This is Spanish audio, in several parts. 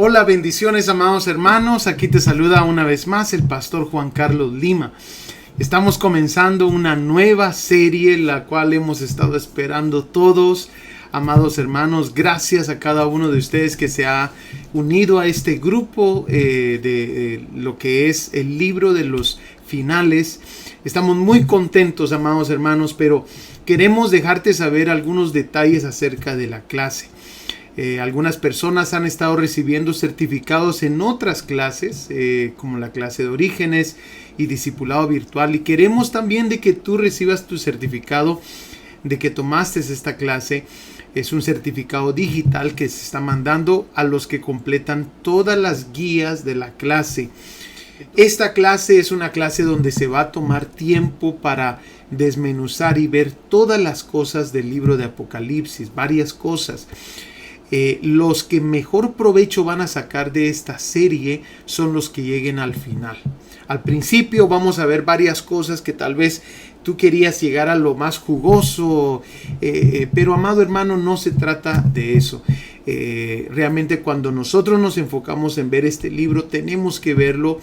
Hola, bendiciones, amados hermanos. Aquí te saluda una vez más el pastor Juan Carlos Lima. Estamos comenzando una nueva serie, la cual hemos estado esperando todos. Amados hermanos, gracias a cada uno de ustedes que se ha unido a este grupo de lo que es el libro de los finales. Estamos muy contentos, amados hermanos, pero queremos dejarte saber algunos detalles acerca de la clase. Algunas personas han estado recibiendo certificados en otras clases, como la clase de Orígenes y Discipulado Virtual, y queremos también de que tú recibas tu certificado de que tomaste esta clase. Es un certificado digital que se está mandando a los que completan todas las guías de la clase. Esta clase es una clase donde se va a tomar tiempo para desmenuzar y ver todas las cosas del libro de Apocalipsis, varias cosas. Los que mejor provecho van a sacar de esta serie son los que lleguen al final. Al principio vamos a ver varias cosas que tal vez tú querías llegar a lo más jugoso, pero amado hermano, no se trata de eso. Realmente cuando nosotros nos enfocamos en ver este libro, tenemos que verlo,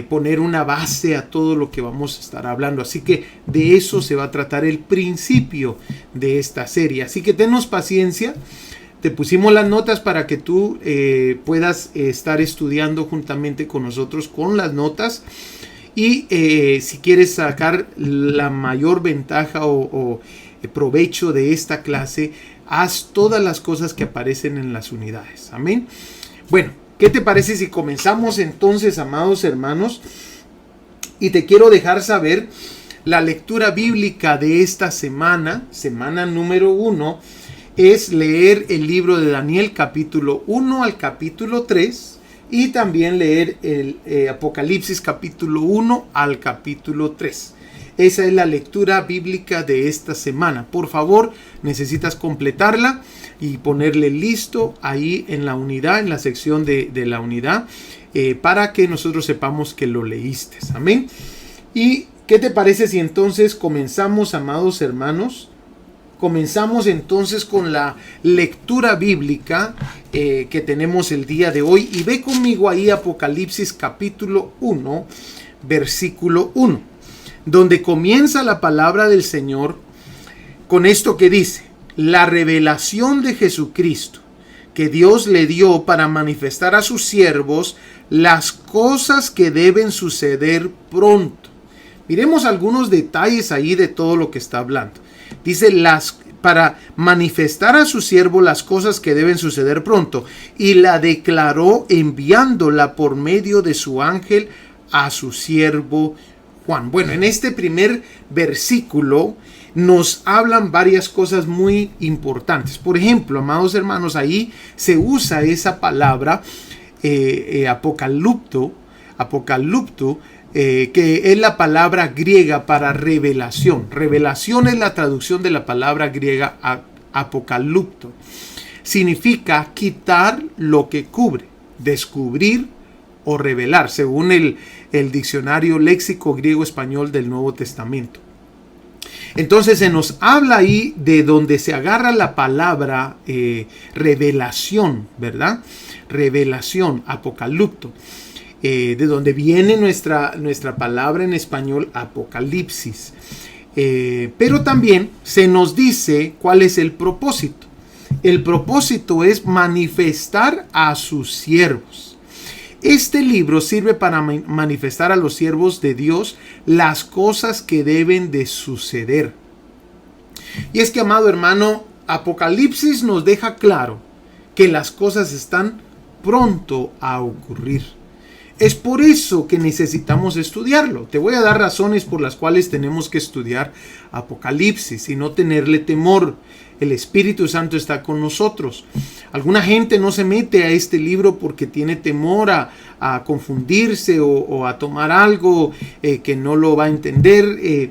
poner una base a todo lo que vamos a estar hablando. Así que de eso se va a tratar el principio de esta serie. Así que tenos paciencia. Te pusimos las notas para que tú puedas estar estudiando juntamente con nosotros con las notas. Y si quieres sacar la mayor ventaja o provecho de esta clase, haz todas las cosas que aparecen en las unidades. Amén. Bueno, ¿qué te parece si comenzamos entonces, amados hermanos? Y te quiero dejar saber la lectura bíblica de esta semana, semana número 1. Es leer el libro de Daniel capítulo 1 al capítulo 3 y también leer el Apocalipsis capítulo 1 al capítulo 3. Esa es la lectura bíblica de esta semana. Por favor, necesitas completarla y ponerle listo ahí en la unidad, en la sección de la unidad, para que nosotros sepamos que lo leíste. Amén. ¿Y qué te parece si entonces comenzamos, amados hermanos? Comenzamos entonces con la lectura bíblica que tenemos el día de hoy. Y ve conmigo ahí Apocalipsis capítulo 1, versículo 1, donde comienza la palabra del Señor con esto que dice: la revelación de Jesucristo que Dios le dio para manifestar a sus siervos las cosas que deben suceder pronto. Miremos algunos detalles ahí de todo lo que está hablando. Dice para manifestar a su siervo las cosas que deben suceder pronto, y la declaró enviándola por medio de su ángel a su siervo Juan. Bueno, en este primer versículo nos hablan varias cosas muy importantes. Por ejemplo, amados hermanos, ahí se usa esa palabra apocalupto, que es la palabra griega para revelación. Revelación es la traducción de la palabra griega apocalupto. Significa quitar lo que cubre, descubrir o revelar, según el diccionario léxico griego-español del Nuevo Testamento. Entonces se nos habla ahí de donde se agarra la palabra revelación, ¿verdad? Revelación, apocalupto. De donde viene nuestra palabra en español apocalipsis. Pero también se nos dice cuál es el propósito. El propósito es manifestar a sus siervos. Este libro sirve para manifestar a los siervos de Dios las cosas que deben de suceder. Y es que, amado hermano, Apocalipsis nos deja claro que las cosas están pronto a ocurrir. Es por eso que necesitamos estudiarlo. Te voy a dar razones por las cuales tenemos que estudiar Apocalipsis y no tenerle temor. El Espíritu Santo está con nosotros. Alguna gente no se mete a este libro porque tiene temor a confundirse o a tomar algo que no lo va a entender,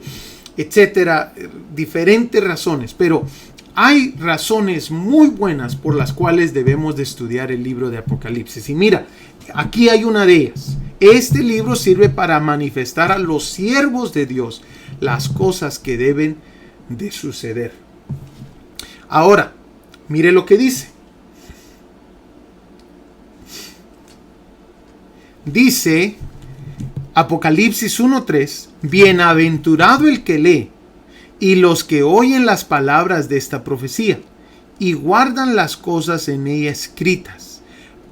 etcétera. Diferentes razones, pero hay razones muy buenas por las cuales debemos de estudiar el libro de Apocalipsis. Y mira, aquí hay una de ellas. Este libro sirve para manifestar a los siervos de Dios las cosas que deben de suceder. Ahora, mire lo que dice. dice Apocalipsis 1:3, bienaventurado el que lee y los que oyen las palabras de esta profecía y guardan las cosas en ella escritas,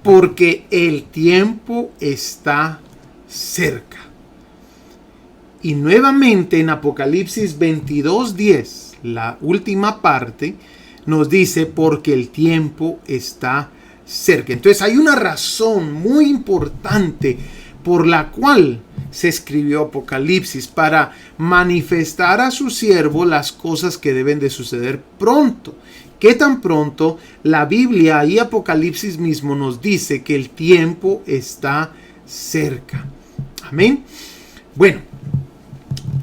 porque el tiempo está cerca. Y nuevamente en Apocalipsis 22:10, la última parte, nos dice porque el tiempo está cerca. Entonces hay una razón muy importante por la cual se escribió Apocalipsis, para manifestar a su siervo las cosas que deben de suceder pronto. ¿Qué tan pronto? La Biblia y Apocalipsis mismo nos dice que el tiempo está cerca. Amén. Bueno,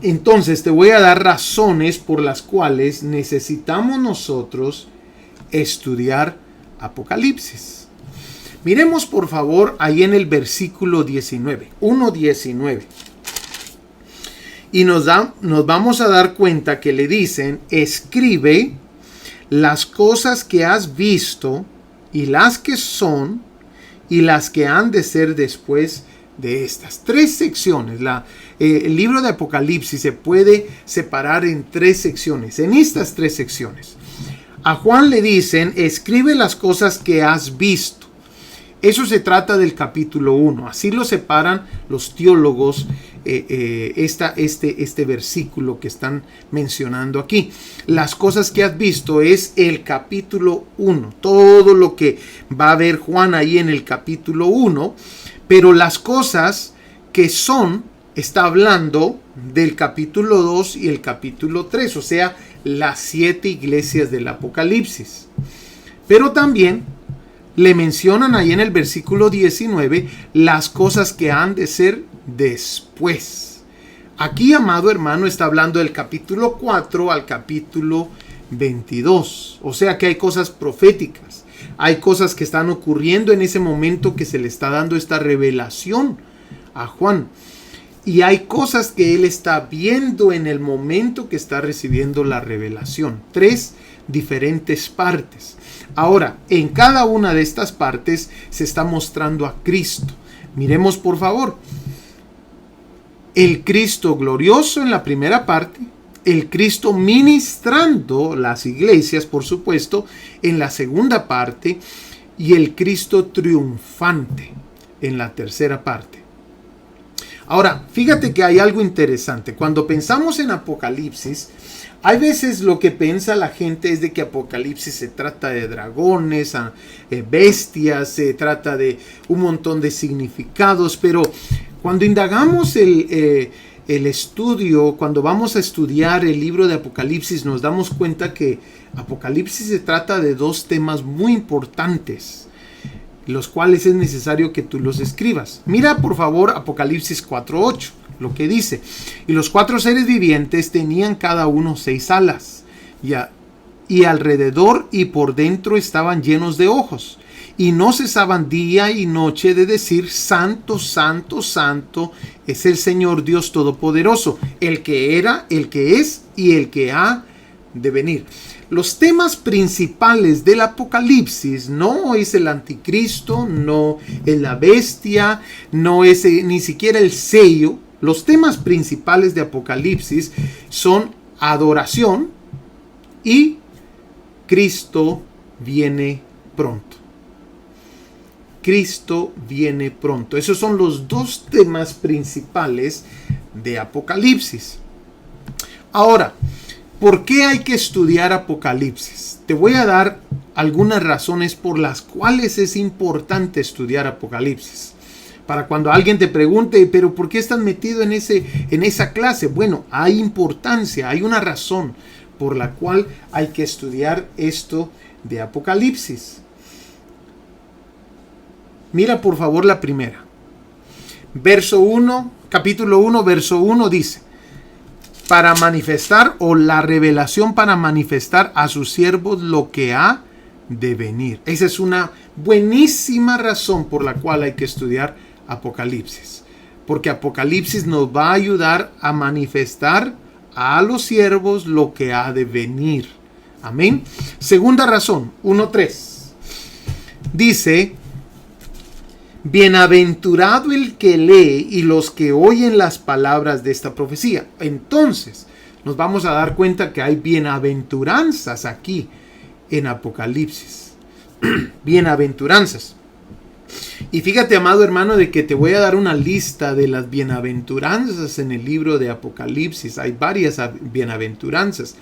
entonces te voy a dar razones por las cuales necesitamos nosotros estudiar Apocalipsis. Miremos por favor ahí en el versículo 19, 1:19. Y nos vamos a dar cuenta que le dicen, escribe las cosas que has visto y las que son y las que han de ser después de estas. Tres secciones. El libro de Apocalipsis se puede separar en tres secciones. En estas tres secciones, a Juan le dicen, escribe las cosas que has visto. Eso se trata del capítulo 1. Así lo separan los teólogos este versículo que están mencionando aquí. Las cosas que has visto es el capítulo 1. Todo lo que va a ver Juan ahí en el capítulo 1. Pero las cosas que son, está hablando del capítulo 2 y el capítulo 3. O sea, las 7 iglesias del Apocalipsis. Pero también le mencionan ahí en el versículo 19 las cosas que han de ser después. Aquí, amado hermano, está hablando del capítulo 4 al capítulo 22. O sea que hay cosas proféticas. Hay cosas que están ocurriendo en ese momento que se le está dando esta revelación a Juan. Y hay cosas que él está viendo en el momento que está recibiendo la revelación. Tres diferentes partes. Ahora, en cada una de estas partes se está mostrando a Cristo. Miremos por favor. El Cristo glorioso en la primera parte. El Cristo ministrando las iglesias, por supuesto, en la segunda parte. Y el Cristo triunfante en la tercera parte. Ahora, fíjate que hay algo interesante. Cuando pensamos en Apocalipsis, hay veces lo que piensa la gente es de que Apocalipsis se trata de dragones, bestias, se trata de un montón de significados, pero cuando indagamos el estudio, cuando vamos a estudiar el libro de Apocalipsis, nos damos cuenta que Apocalipsis se trata de dos temas muy importantes, los cuales es necesario que tú los escribas. Mira por favor Apocalipsis 4:8. Lo que dice, y los 4 seres vivientes tenían cada uno 6 alas, y alrededor y por dentro estaban llenos de ojos, y no cesaban día y noche de decir, santo, santo, santo es el Señor Dios Todopoderoso, el que era, el que es y el que ha de venir. Los temas principales del Apocalipsis no es el anticristo, no es la bestia, no es ni siquiera el sello. Los temas principales de Apocalipsis son adoración y Cristo viene pronto. Cristo viene pronto. Esos son los dos temas principales de Apocalipsis. Ahora, ¿por qué hay que estudiar Apocalipsis? Te voy a dar algunas razones por las cuales es importante estudiar Apocalipsis. Para cuando alguien te pregunte, pero ¿por qué estás metido en esa clase? Bueno, hay importancia, hay una razón por la cual hay que estudiar esto de Apocalipsis. Mira por favor la primera. Capítulo 1, verso 1 dice, para manifestar, o la revelación para manifestar a sus siervos lo que ha de venir. Esa es una buenísima razón por la cual hay que estudiar Apocalipsis, porque Apocalipsis nos va a ayudar a manifestar a los siervos lo que ha de venir. Amén. Segunda razón, 1:3. Dice, Bienaventurado el que lee y los que oyen las palabras de esta profecía. Entonces, nos vamos a dar cuenta que hay bienaventuranzas aquí en Apocalipsis. Bienaventuranzas. Y fíjate, amado hermano, de que te voy a dar una lista de las bienaventuranzas en el libro de Apocalipsis. Hay varias bienaventuranzas.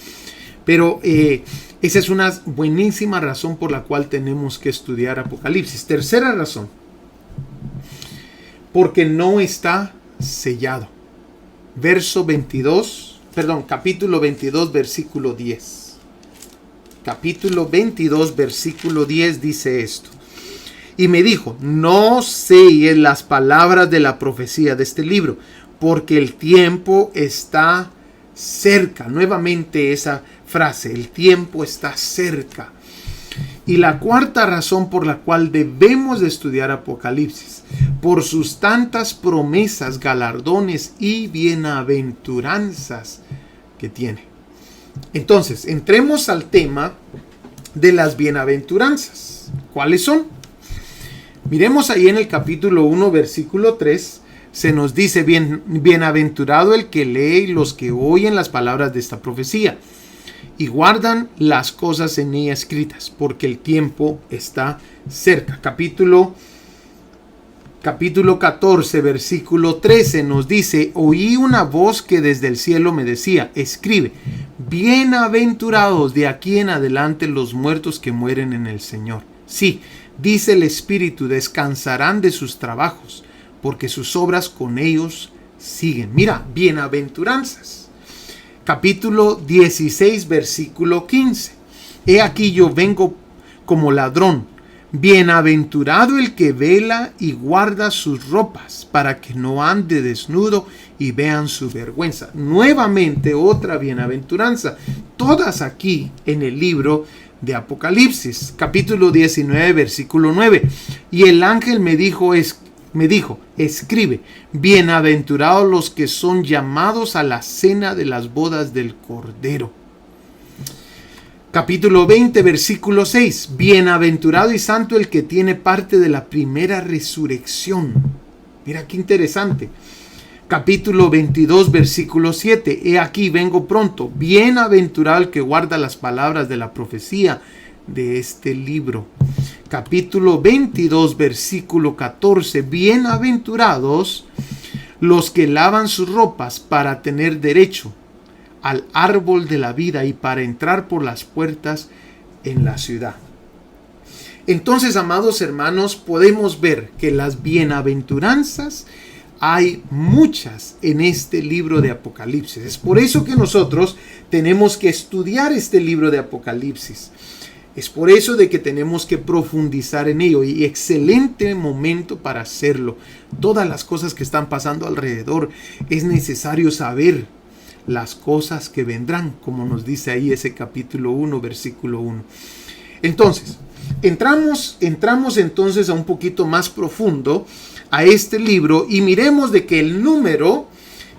Pero esa es una buenísima razón por la cual tenemos que estudiar Apocalipsis. Tercera razón. Porque no está sellado. Capítulo 22, versículo 10. Capítulo 22, versículo 10 dice esto. Y me dijo, no selles las palabras de la profecía de este libro, porque el tiempo está cerca. Nuevamente esa frase, el tiempo está cerca. Y la cuarta razón por la cual debemos de estudiar Apocalipsis, por sus tantas promesas, galardones y bienaventuranzas que tiene. Entonces, entremos al tema de las bienaventuranzas. ¿Cuáles son? Miremos ahí en el capítulo 1, versículo 3, se nos dice, bienaventurado el que lee y los que oyen las palabras de esta profecía y guardan las cosas en ella escritas, porque el tiempo está cerca. Capítulo 14, versículo 13 nos dice, oí una voz que desde el cielo me decía, escribe, bienaventurados de aquí en adelante los muertos que mueren en el Señor. Sí, dice el Espíritu, descansarán de sus trabajos, porque sus obras con ellos siguen. Mira, bienaventuranzas. Capítulo 16, versículo 15. He aquí yo vengo como ladrón. Bienaventurado el que vela y guarda sus ropas, para que no ande desnudo y vean su vergüenza. Nuevamente otra bienaventuranza. Todas aquí en el libro de Apocalipsis. Capítulo 19, versículo 9. Y el ángel me dijo, escribe, bienaventurados los que son llamados a la cena de las bodas del Cordero. Capítulo 20, versículo 6. Bienaventurado y santo el que tiene parte de la primera resurrección. Mira qué interesante. Capítulo 22, versículo 7. He aquí vengo pronto. Bienaventurado el que guarda las palabras de la profecía de este libro. Capítulo 22, versículo 14. Bienaventurados los que lavan sus ropas para tener derecho al árbol de la vida y para entrar por las puertas en la ciudad. Entonces, amados hermanos, podemos ver que las bienaventuranzas hay muchas en este libro de Apocalipsis. Es por eso que nosotros tenemos que estudiar este libro de Apocalipsis. Es por eso de que tenemos que profundizar en ello, y excelente momento para hacerlo. Todas las cosas que están pasando alrededor, es necesario saber las cosas que vendrán, como nos dice ahí ese capítulo 1, versículo 1. Entonces, entramos entonces a un poquito más profundo a este libro y miremos de que el número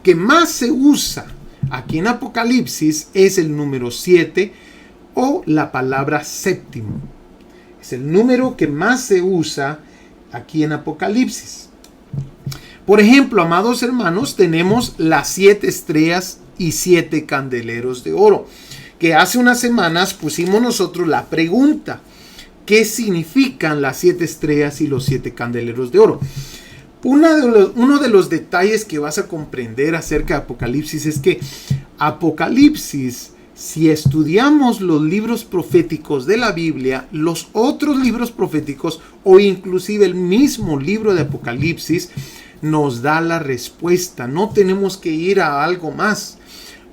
que más se usa aquí en Apocalipsis es el número 7 o la palabra séptimo. Es el número que más se usa aquí en Apocalipsis. Por ejemplo, amados hermanos, tenemos las 7 estrellas y 7 candeleros de oro, que hace unas semanas pusimos nosotros la pregunta: ¿qué significan las 7 estrellas y los 7 candeleros de oro? Uno de los detalles que vas a comprender acerca de Apocalipsis es que Apocalipsis, si estudiamos los libros proféticos de la Biblia, los otros libros proféticos o inclusive el mismo libro de Apocalipsis nos da la respuesta. No tenemos que ir a algo más.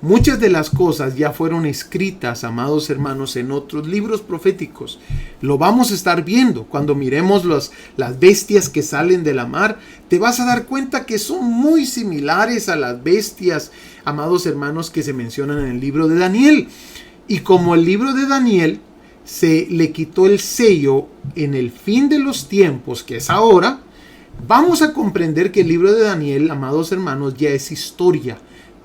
Muchas de las cosas ya fueron escritas, amados hermanos, en otros libros proféticos. Lo vamos a estar viendo cuando miremos las bestias que salen de la mar. Te vas a dar cuenta que son muy similares a las bestias, amados hermanos, que se mencionan en el libro de Daniel. Y como el libro de Daniel se le quitó el sello en el fin de los tiempos, que es ahora, vamos a comprender que el libro de Daniel, amados hermanos, ya es historia.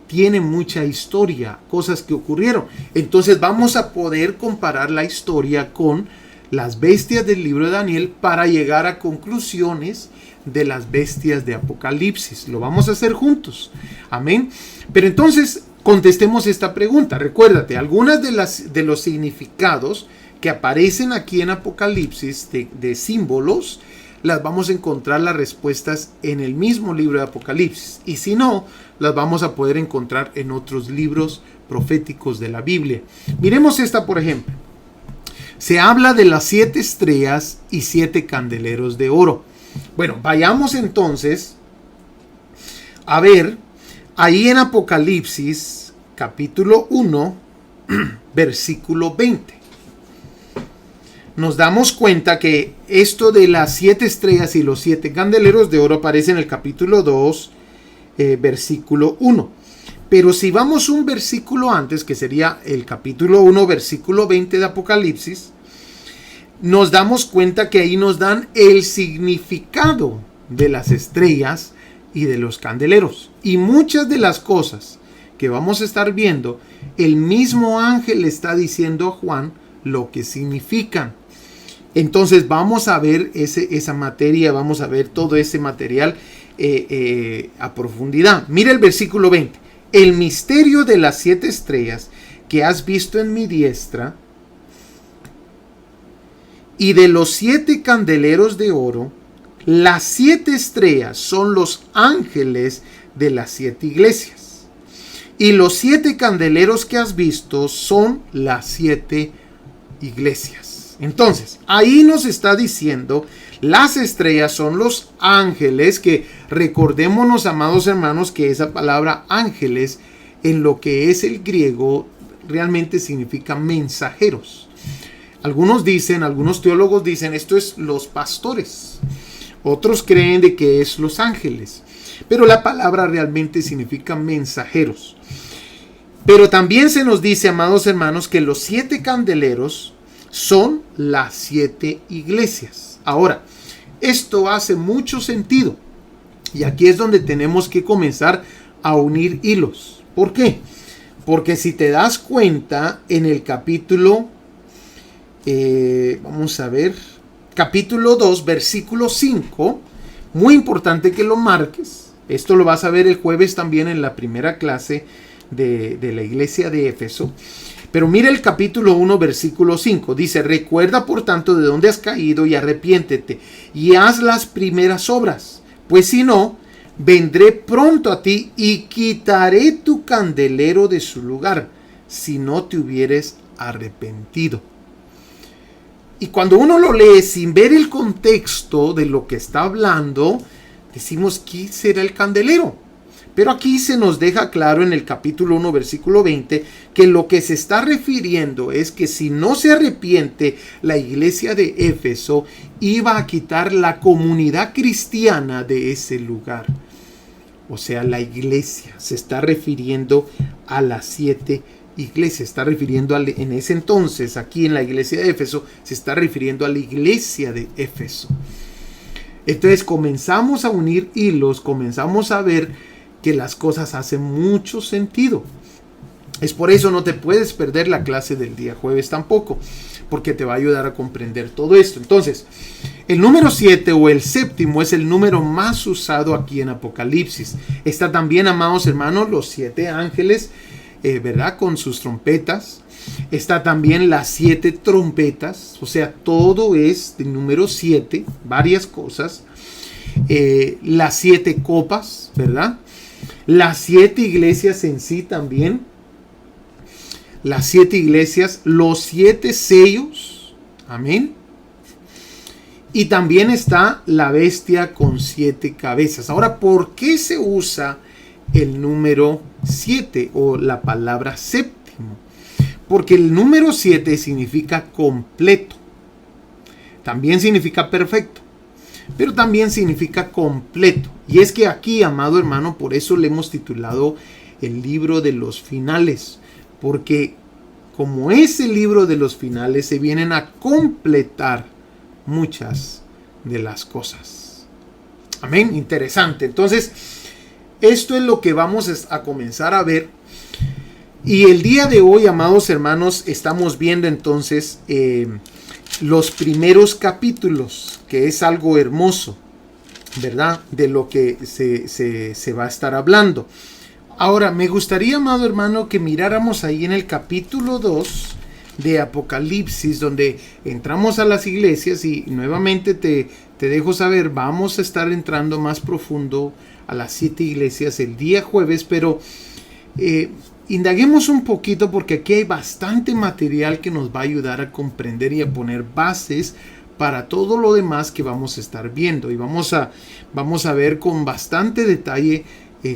Tiene mucha historia, cosas que ocurrieron. Entonces vamos a poder comparar la historia con las bestias del libro de Daniel para llegar a conclusiones de las bestias de Apocalipsis. Lo vamos a hacer juntos. Amén. Pero entonces contestemos esta pregunta. Recuérdate, algunas de los significados que aparecen aquí en Apocalipsis de símbolos, las vamos a encontrar las respuestas en el mismo libro de Apocalipsis. Y si no, las vamos a poder encontrar en otros libros proféticos de la Biblia. Miremos esta, por ejemplo. Se habla de las 7 estrellas y 7 candeleros de oro. Bueno, vayamos entonces a ver ahí en Apocalipsis capítulo 1, versículo 20. Nos damos cuenta que esto de las 7 estrellas y los 7 candeleros de oro aparece en el capítulo 2, versículo 1. Pero si vamos un versículo antes, que sería el capítulo 1, versículo 20 de Apocalipsis, nos damos cuenta que ahí nos dan el significado de las estrellas y de los candeleros. Y muchas de las cosas que vamos a estar viendo, el mismo ángel le está diciendo a Juan lo que significan. Entonces vamos a ver esa materia, vamos a ver todo ese material a profundidad. Mira el versículo 20. El misterio de las 7 estrellas que has visto en mi diestra y de los 7 candeleros de oro. Las 7 estrellas son los ángeles de las 7 iglesias. Y los 7 candeleros que has visto son las 7 iglesias. Entonces, ahí nos está diciendo, las estrellas son los ángeles, que recordémonos, amados hermanos, que esa palabra ángeles en lo que es el griego realmente significa mensajeros. Algunos teólogos dicen, esto es los pastores. Otros creen de que es los ángeles. Pero la palabra realmente significa mensajeros. Pero también se nos dice, amados hermanos, que los 7 candeleros son las 7 iglesias. Ahora, esto hace mucho sentido. Y aquí es donde tenemos que comenzar a unir hilos. ¿Por qué? Porque si te das cuenta, en el capítulo, vamos a ver, capítulo 2, versículo 5, muy importante que lo marques. Esto lo vas a ver el jueves también en la primera clase de la iglesia de Éfeso. Pero mira el capítulo 1, versículo 5. Dice, recuerda por tanto de dónde has caído y arrepiéntete y haz las primeras obras. Pues si no, vendré pronto a ti y quitaré tu candelero de su lugar, si no te hubieres arrepentido. Y cuando uno lo lee sin ver el contexto de lo que está hablando, decimos, ¿qué será el candelero? Pero aquí se nos deja claro en el capítulo 1, versículo 20, que lo que se está refiriendo es que si no se arrepiente la iglesia de Éfeso, iba a quitar la comunidad cristiana de ese lugar. O sea, la iglesia se está refiriendo a las 7 iglesias, está refiriendo en ese entonces, aquí en la iglesia de Éfeso, se está refiriendo a la iglesia de Éfeso. Entonces comenzamos a unir hilos, comenzamos a ver que las cosas hacen mucho sentido. Es por eso no te puedes perder la clase del día jueves tampoco, porque te va a ayudar a comprender todo esto. Entonces, el número 7 o el séptimo es el número más usado aquí en Apocalipsis. Está también, amados hermanos, los 7 ángeles, ¿verdad? Con sus trompetas. Está también las 7 trompetas, o sea, todo es del número 7, varias cosas. Las 7 copas, ¿verdad? Las 7 iglesias en sí también. Las 7 iglesias, los 7 sellos. Amén. Y también está la bestia con 7 cabezas. Ahora, ¿por qué se usa el número 7 o la palabra séptimo? Porque el número 7 significa completo. También significa perfecto. Pero también significa completo. Y es que aquí, amado hermano, por eso le hemos titulado el libro de los finales. Porque como es el libro de los finales, se vienen a completar muchas de las cosas. Amén, interesante. Entonces, esto es lo que vamos a comenzar a ver. Y el día de hoy, amados hermanos, estamos viendo entonces los primeros capítulos, que es algo hermoso, ¿verdad? De lo que se va a estar hablando. Ahora, me gustaría, amado hermano, que miráramos ahí en el capítulo 2 de Apocalipsis, donde entramos a las iglesias y nuevamente te dejo saber, vamos a estar entrando más profundo a las 7 iglesias el día jueves, pero indaguemos un poquito porque aquí hay bastante material que nos va a ayudar a comprender y a poner bases para todo lo demás que vamos a estar viendo, y vamos a ver con bastante detalle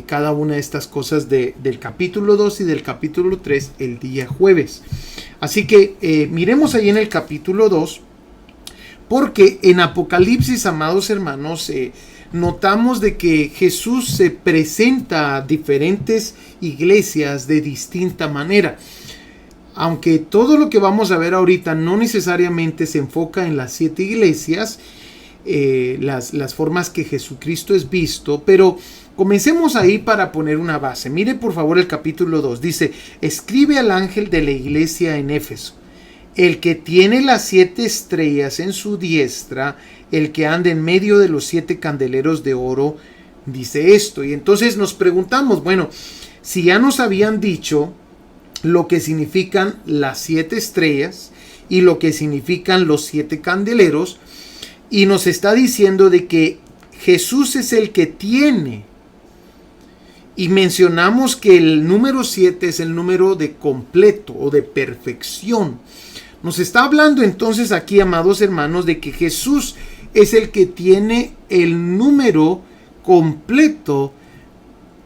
cada una de estas cosas del capítulo 2 y del capítulo 3 el día jueves. Así que miremos ahí en el capítulo 2, porque en Apocalipsis, amados hermanos, notamos de que Jesús se presenta a diferentes iglesias de distinta manera. Aunque todo lo que vamos a ver ahorita no necesariamente se enfoca en las 7 iglesias, las formas que Jesucristo es visto, pero comencemos ahí para poner una base. Mire por favor el capítulo 2, dice: escribe al ángel de la iglesia en Éfeso, el que tiene las 7 estrellas en su diestra, el que anda en medio de los 7 candeleros de oro, dice esto. Y entonces nos preguntamos, bueno, si ya nos habían dicho lo que significan las 7 estrellas y lo que significan los 7 candeleros, y nos está diciendo de que Jesús es el que tiene, y mencionamos que el número 7 es el número de completo o de perfección. Nos está hablando entonces aquí, amados hermanos, de que Jesús es el que tiene el número completo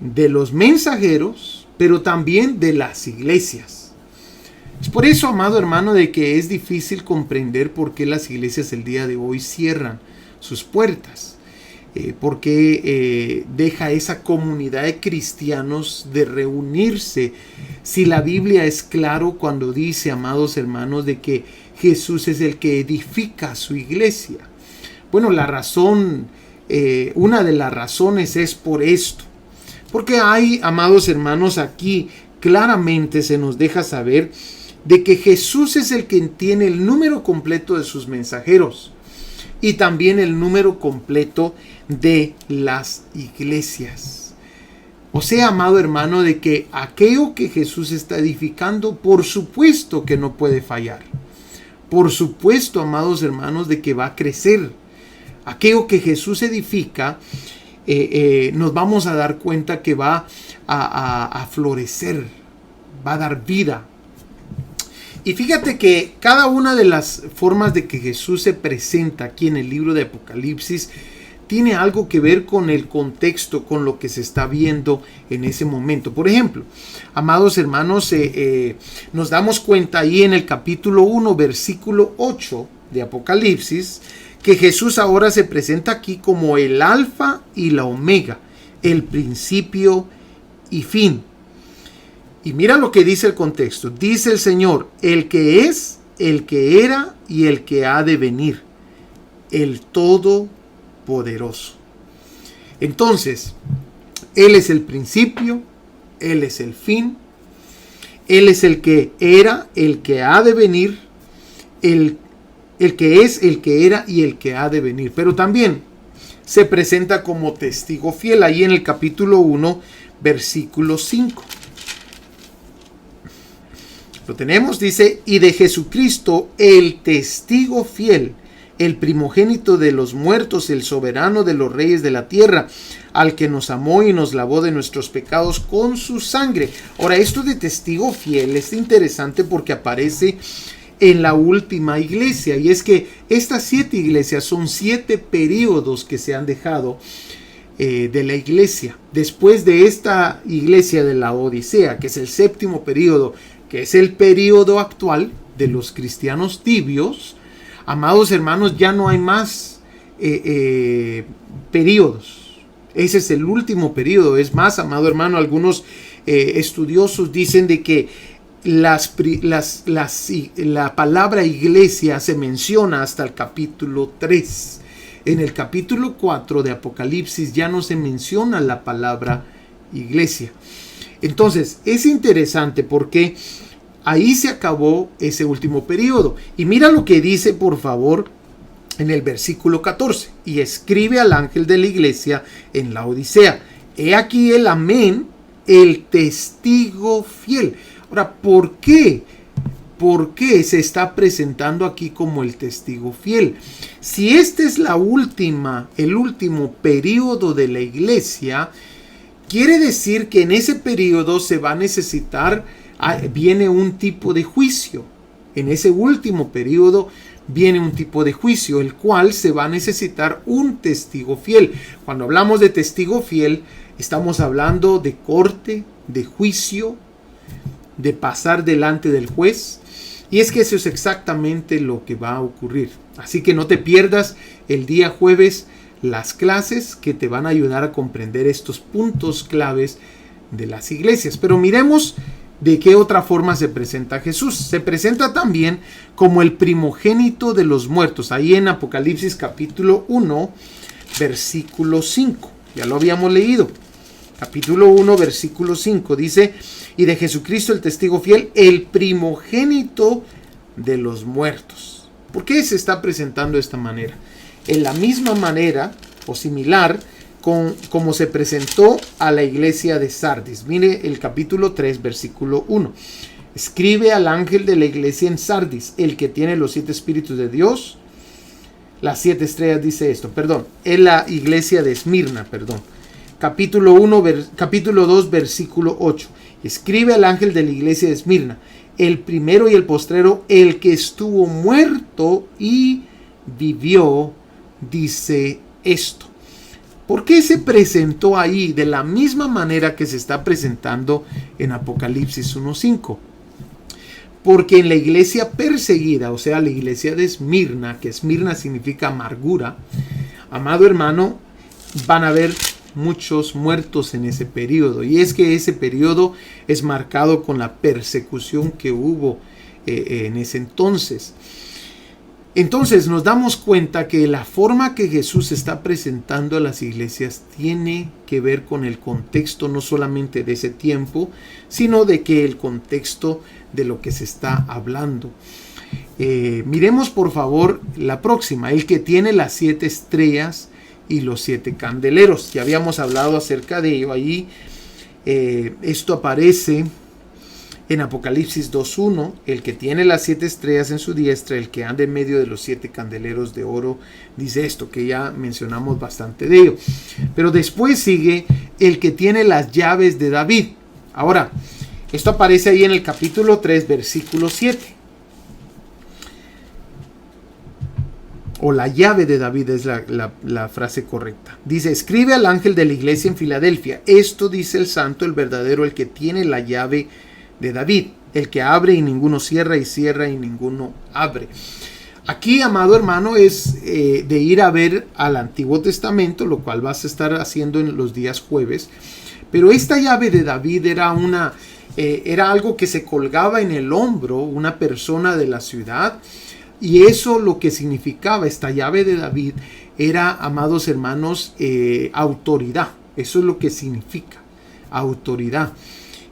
de los mensajeros, pero también de las iglesias. Es por eso, amado hermano, de que es difícil comprender por qué las iglesias el día de hoy cierran sus puertas. Por qué deja esa comunidad de cristianos de reunirse. Si la Biblia es claro cuando dice, amados hermanos, de que Jesús es el que edifica su iglesia. Bueno, la razón, una de las razones es por esto. Porque hay, amados hermanos, aquí claramente se nos deja saber de que Jesús es el que tiene el número completo de sus mensajeros y también el número completo de las iglesias. O sea, amado hermano, de que aquello que Jesús está edificando, por supuesto que no puede fallar. Por supuesto, amados hermanos, de que va a crecer. Aquello que Jesús edifica, nos vamos a dar cuenta que va a florecer, va a dar vida. Y fíjate que cada una de las formas de que Jesús se presenta aquí en el libro de Apocalipsis tiene algo que ver con el contexto, con lo que se está viendo en ese momento. Por ejemplo, amados hermanos, nos damos cuenta ahí en el capítulo 1, versículo 8 de Apocalipsis, que Jesús ahora se presenta aquí como el alfa y la omega, el principio y fin. Y mira lo que dice el contexto. Dice el Señor, el que es, el que era y el que ha de venir, el Todopoderoso. Entonces, Él es el principio, Él es el fin, Él es el que era, el que ha de venir, el que es, el que era y el que ha de venir. Pero también se presenta como testigo fiel ahí en el capítulo 1, versículo 5. Lo tenemos, dice, y de Jesucristo, el testigo fiel, el primogénito de los muertos, el soberano de los reyes de la tierra, al que nos amó y nos lavó de nuestros pecados con su sangre. Ahora, esto de testigo fiel es interesante porque aparece en la última iglesia, y es que estas 7 iglesias son 7 periodos que se han dejado de la iglesia. Después de esta iglesia de la Odisea, que es el 7º periodo, que es el periodo actual de los cristianos tibios, amados hermanos, ya no hay más periodos. Ese es el último periodo. Es más, amado hermano, algunos estudiosos dicen de que la palabra iglesia se menciona hasta el capítulo 3. En el capítulo 4 de Apocalipsis ya no se menciona la palabra iglesia. Entonces, es interesante porque ahí se acabó ese último periodo. Y mira lo que dice, por favor, en el versículo 14. Y escribe al ángel de la iglesia en la Odisea: he aquí el amén, el testigo fiel. Ahora, ¿por qué? ¿Por qué se está presentando aquí como el testigo fiel? Si este es el último periodo de la iglesia, quiere decir que en ese periodo se va a necesitar, viene un tipo de juicio. En ese último periodo viene un tipo de juicio, el cual se va a necesitar un testigo fiel. Cuando hablamos de testigo fiel, estamos hablando de corte, de juicio, de pasar delante del juez. Y es que eso es exactamente lo que va a ocurrir. Así que no te pierdas el día jueves las clases que te van a ayudar a comprender estos puntos claves de las iglesias. Pero miremos de qué otra forma se presenta Jesús. Se presenta también como el primogénito de los muertos. Ahí en Apocalipsis capítulo 1, versículo 5. Ya lo habíamos leído. Capítulo 1, versículo 5 dice: y de Jesucristo el testigo fiel, el primogénito de los muertos. ¿Por qué se está presentando de esta manera? En la misma manera o similar como se presentó a la iglesia de Sardis. Mire el capítulo 3, versículo 1. Escribe al ángel de la iglesia en Sardis, el que tiene los 7 espíritus de Dios, las 7 estrellas, dice esto. Perdón, es la iglesia de Esmirna, perdón. Capítulo 2, versículo 8. Escribe al ángel de la iglesia de Esmirna, el primero y el postrero, el que estuvo muerto y vivió, dice esto. ¿Por qué se presentó ahí de la misma manera que se está presentando en Apocalipsis 1:5? Porque en la iglesia perseguida, o sea, la iglesia de Esmirna, que Esmirna significa amargura, amado hermano, van a haber muchos muertos en ese periodo. Y es que ese periodo es marcado con la persecución que hubo en ese entonces. Entonces nos damos cuenta que la forma que Jesús está presentando a las iglesias tiene que ver con el contexto no solamente de ese tiempo, sino de que el contexto de lo que se está hablando. Miremos por favor la próxima, el que tiene las 7 estrellas y los 7 candeleros. Ya habíamos hablado acerca de ello. Ahí esto aparece en Apocalipsis 2:1, el que tiene las 7 estrellas en su diestra, el que anda en medio de los 7 candeleros de oro, dice esto, que ya mencionamos bastante de ello. Pero después sigue el que tiene las llaves de David. Ahora, esto aparece ahí en el capítulo 3, versículo 7. O la llave de David es la frase correcta. Dice: escribe al ángel de la iglesia en Filadelfia, esto dice el santo, el verdadero, el que tiene la llave de David, el que abre y ninguno cierra, y cierra y ninguno abre. Aquí, amado hermano, es de ir a ver al Antiguo Testamento, lo cual vas a estar haciendo en los días jueves. Pero esta llave de David era algo que se colgaba en el hombro una persona de la ciudad. Y eso lo que significaba esta llave de David era, amados hermanos, autoridad. Eso es lo que significa, autoridad.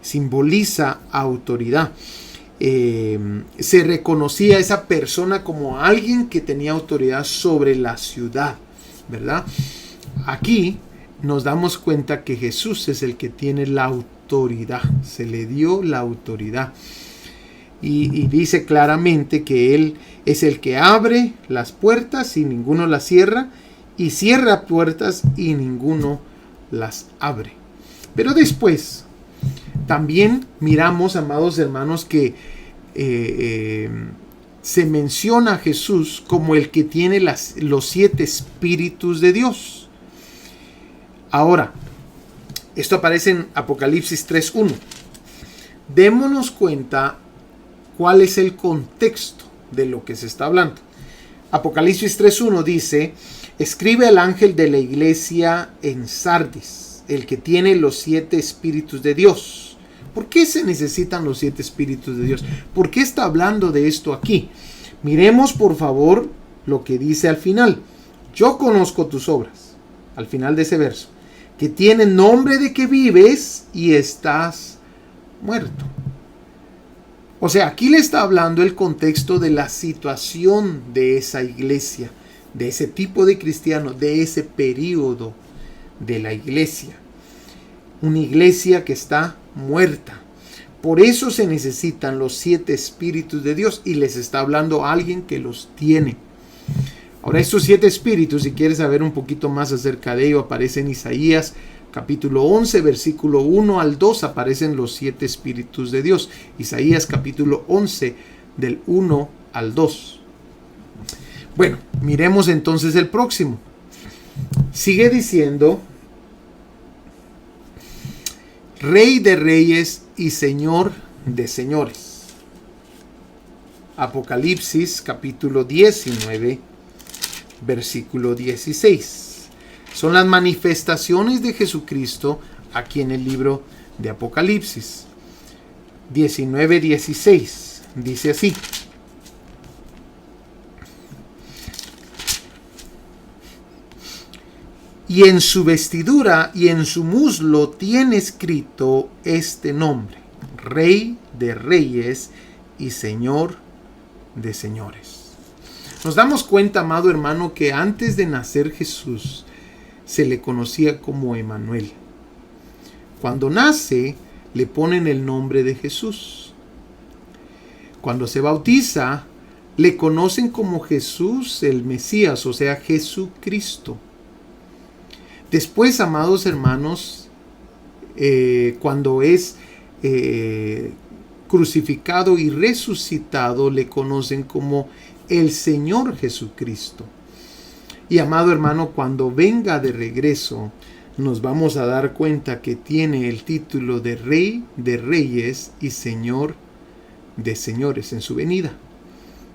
Simboliza autoridad. Se reconocía a esa persona como alguien que tenía autoridad sobre la ciudad, ¿verdad? Aquí nos damos cuenta que Jesús es el que tiene la autoridad. Se le dio la autoridad. Y dice claramente que Él es el que abre las puertas y ninguno las cierra, y cierra puertas y ninguno las abre. Pero después también miramos, amados hermanos, que se menciona a Jesús como el que tiene los 7 espíritus de Dios. Ahora, esto aparece en Apocalipsis 3:1. Démonos cuenta cuál es el contexto de lo que se está hablando. Apocalipsis 3:1 dice: escribe al ángel de la iglesia en Sardis, el que tiene los 7 espíritus de Dios. ¿Por qué se necesitan los 7 espíritus de Dios? ¿Por qué está hablando de esto aquí? Miremos por favor lo que dice al final. Yo conozco tus obras, al final de ese verso, que tienen nombre de que vives y estás muerto. O sea, aquí le está hablando el contexto de la situación de esa iglesia, de ese tipo de cristiano, de ese periodo de la iglesia. Una iglesia que está muerta. Por eso se necesitan los 7 espíritus de Dios, y les está hablando a alguien que los tiene. Ahora, estos 7 espíritus, si quieres saber un poquito más acerca de ello, aparece en Isaías capítulo 11, versículo 1 al 2, aparecen los 7 espíritus de Dios. Isaías capítulo 11, del 1 al 2. Bueno, miremos entonces el próximo. Sigue diciendo: Rey de reyes y Señor de señores. Apocalipsis capítulo 19, versículo 16. Son las manifestaciones de Jesucristo aquí en el libro de Apocalipsis. 19:16. Dice así: y en su vestidura y en su muslo tiene escrito este nombre: Rey de reyes y Señor de señores. Nos damos cuenta, amado hermano, que antes de nacer Jesús se le conocía como Emanuel. Cuando nace, le ponen el nombre de Jesús. Cuando se bautiza, le conocen como Jesús el Mesías, o sea, Jesucristo. Después, amados hermanos, cuando es crucificado y resucitado, le conocen como el Señor Jesucristo. Y amado hermano, cuando venga de regreso, nos vamos a dar cuenta que tiene el título de Rey de Reyes y Señor de Señores en su venida.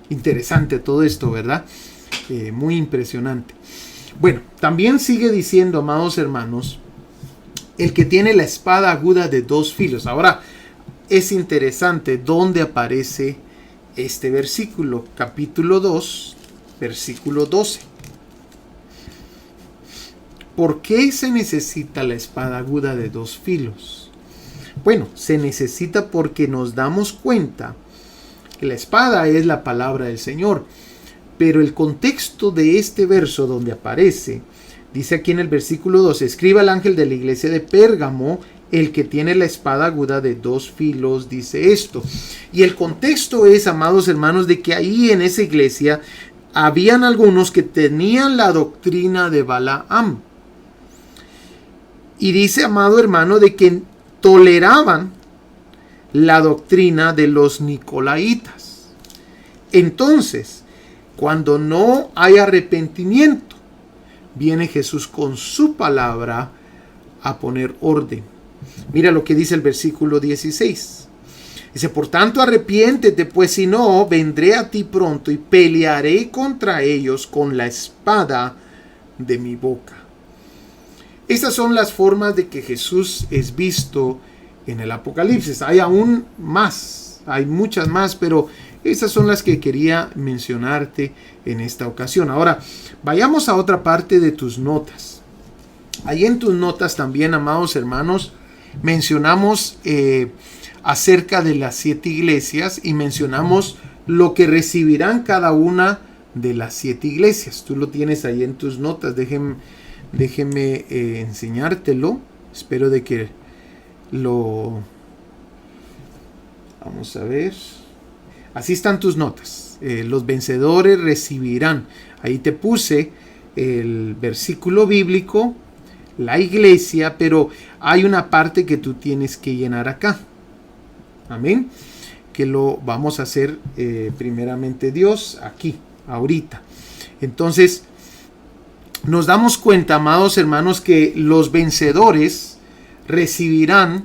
Interesante todo esto, ¿verdad? Muy impresionante. Bueno, también sigue diciendo, amados hermanos, el que tiene la espada aguda de 2 filos. Ahora, es interesante dónde aparece este versículo, capítulo 2, versículo 12. ¿Por qué se necesita la espada aguda de 2 filos? Bueno, se necesita porque nos damos cuenta que la espada es la palabra del Señor. Pero el contexto de este verso donde aparece, dice aquí en el versículo 12: escriba al ángel de la iglesia de Pérgamo, el que tiene la espada aguda de 2 filos, dice esto. Y el contexto es, amados hermanos, de que ahí en esa iglesia habían algunos que tenían la doctrina de Balaam. Y dice, amado hermano, de que toleraban la doctrina de los nicolaitas. Entonces, cuando no hay arrepentimiento, viene Jesús con su palabra a poner orden. Mira lo que dice el versículo 16. Dice: por tanto, arrepiéntete, pues si no, vendré a ti pronto y pelearé contra ellos con la espada de mi boca. Estas son las formas de que Jesús es visto en el Apocalipsis. Hay aún más, hay muchas más, pero estas son las que quería mencionarte en esta ocasión. Ahora, vayamos a otra parte de tus notas. Ahí en tus notas también, amados hermanos, mencionamos acerca de las 7 iglesias y mencionamos lo que recibirán cada una de las 7 iglesias. Tú lo tienes ahí en tus notas. Déjeme enseñártelo. Espero de que lo... Vamos a ver. Así están tus notas. Los vencedores recibirán. Ahí te puse el versículo bíblico, la iglesia, pero hay una parte que tú tienes que llenar acá. Amén. Que lo vamos a hacer primeramente Dios aquí, ahorita. Entonces, nos damos cuenta, amados hermanos, que los vencedores recibirán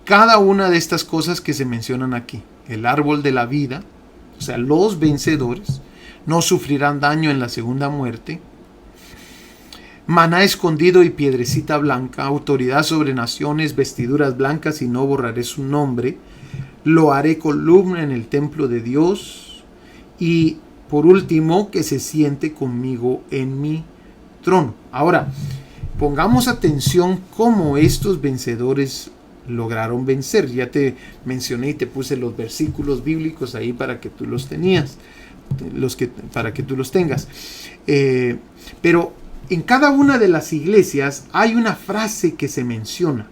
cada una de estas cosas que se mencionan aquí. El árbol de la vida, o sea, los vencedores no sufrirán daño en la segunda muerte. Maná escondido y piedrecita blanca, autoridad sobre naciones, vestiduras blancas y no borraré su nombre. Lo haré columna en el templo de Dios. Y por último, que se siente conmigo en mi trono. Ahora, pongamos atención cómo estos vencedores lograron vencer. Ya te mencioné y te puse los versículos bíblicos ahí para que tú los tenías, para que tú los tengas. Pero en cada una de las iglesias hay una frase que se menciona.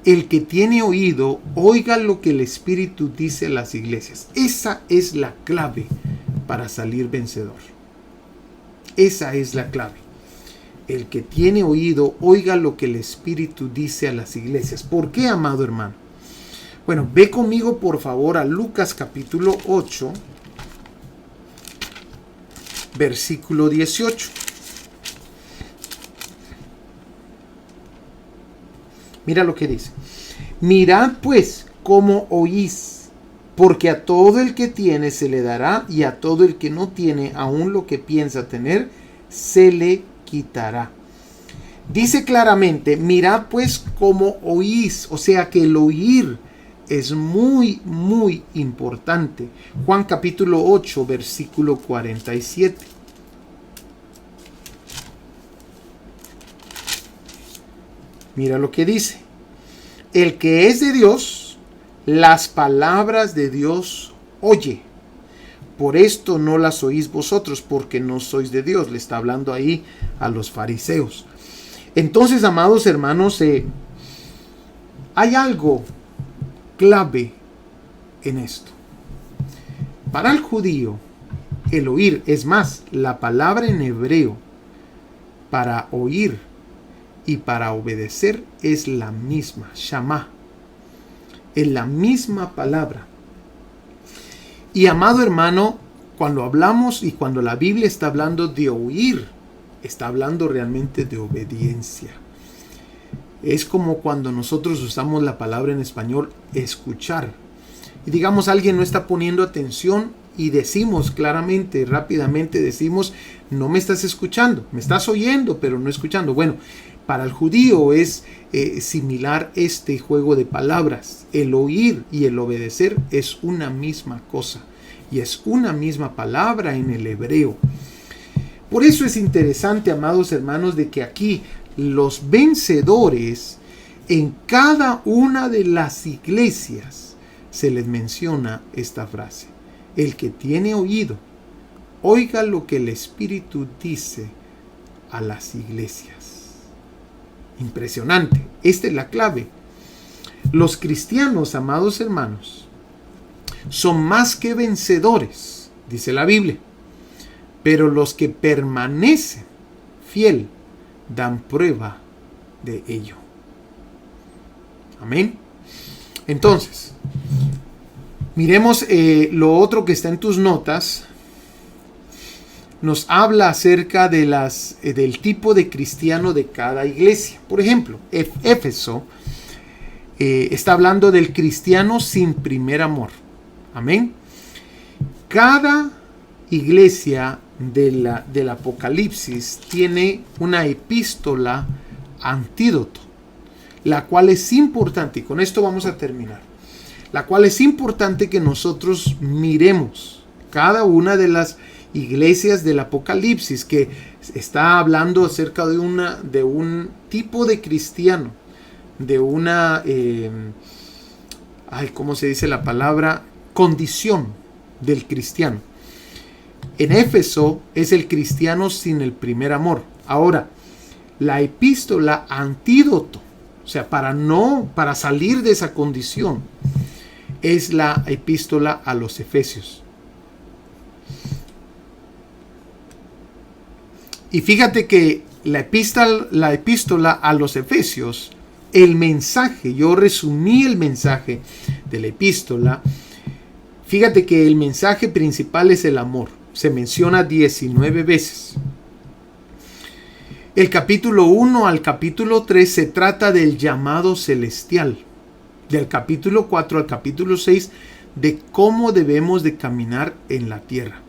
El que tiene oído, oiga lo que el Espíritu dice a las iglesias. Esa es la clave para salir vencedor. Esa es la clave. El que tiene oído, oiga lo que el Espíritu dice a las iglesias. ¿Por qué, amado hermano? Bueno, ve conmigo por favor a Lucas capítulo 8, versículo 18. Mira lo que dice. Mirad pues cómo oís, porque a todo el que tiene se le dará, y a todo el que no tiene, aun lo que piensa tener, se le quitará. Dice claramente, mirad pues cómo oís, o sea que el oír es muy, muy importante. Juan capítulo 8, versículo 47. Mira lo que dice. El que es de Dios, las palabras de Dios oye. Por esto no las oís vosotros, porque no sois de Dios. Le está hablando ahí a los fariseos. Entonces, amados hermanos, hay algo clave en esto. Para el judío, el oír, es más, la palabra en hebreo para oír y para obedecer es la misma, shamá. Es la misma palabra. Y amado hermano, cuando hablamos y cuando la Biblia está hablando de oír, está hablando realmente de obediencia. Es como cuando nosotros usamos la palabra en español escuchar. Y digamos, alguien no está poniendo atención y decimos claramente, rápidamente decimos, no me estás escuchando, me estás oyendo, pero no escuchando. Bueno, para el judío es similar este juego de palabras. El oír y el obedecer es una misma cosa. Y es una misma palabra en el hebreo. Por eso es interesante, amados hermanos, de que aquí los vencedores en cada una de las iglesias se les menciona esta frase. El que tiene oído, oiga lo que el Espíritu dice a las iglesias. Impresionante. Esta es la clave. Los cristianos, amados hermanos, son más que vencedores, dice la Biblia. Pero los que permanecen fiel dan prueba de ello. Amén. Entonces, miremos lo otro que está en tus notas. Nos habla acerca de del tipo de cristiano de cada iglesia. Por ejemplo, Éfeso está hablando del cristiano sin primer amor. Amén. Cada iglesia del Apocalipsis tiene una epístola antídoto, la cual es importante, y con esto vamos a terminar, la cual es importante que nosotros miremos cada una de las iglesias del Apocalipsis, que está hablando acerca de un tipo de cristiano, de una, ¿cómo se dice la palabra? Condición del cristiano. En Éfeso es el cristiano sin el primer amor. Ahora, la epístola antídoto, o sea, para salir de esa condición, es la epístola a los Efesios. Y fíjate que la epístola a los Efesios, el mensaje, yo resumí el mensaje de la epístola. Fíjate que el mensaje principal es el amor. Se menciona 19 veces. El capítulo 1 al capítulo 3 se trata del llamado celestial. Del capítulo 4 al capítulo 6 de cómo debemos de caminar en la tierra.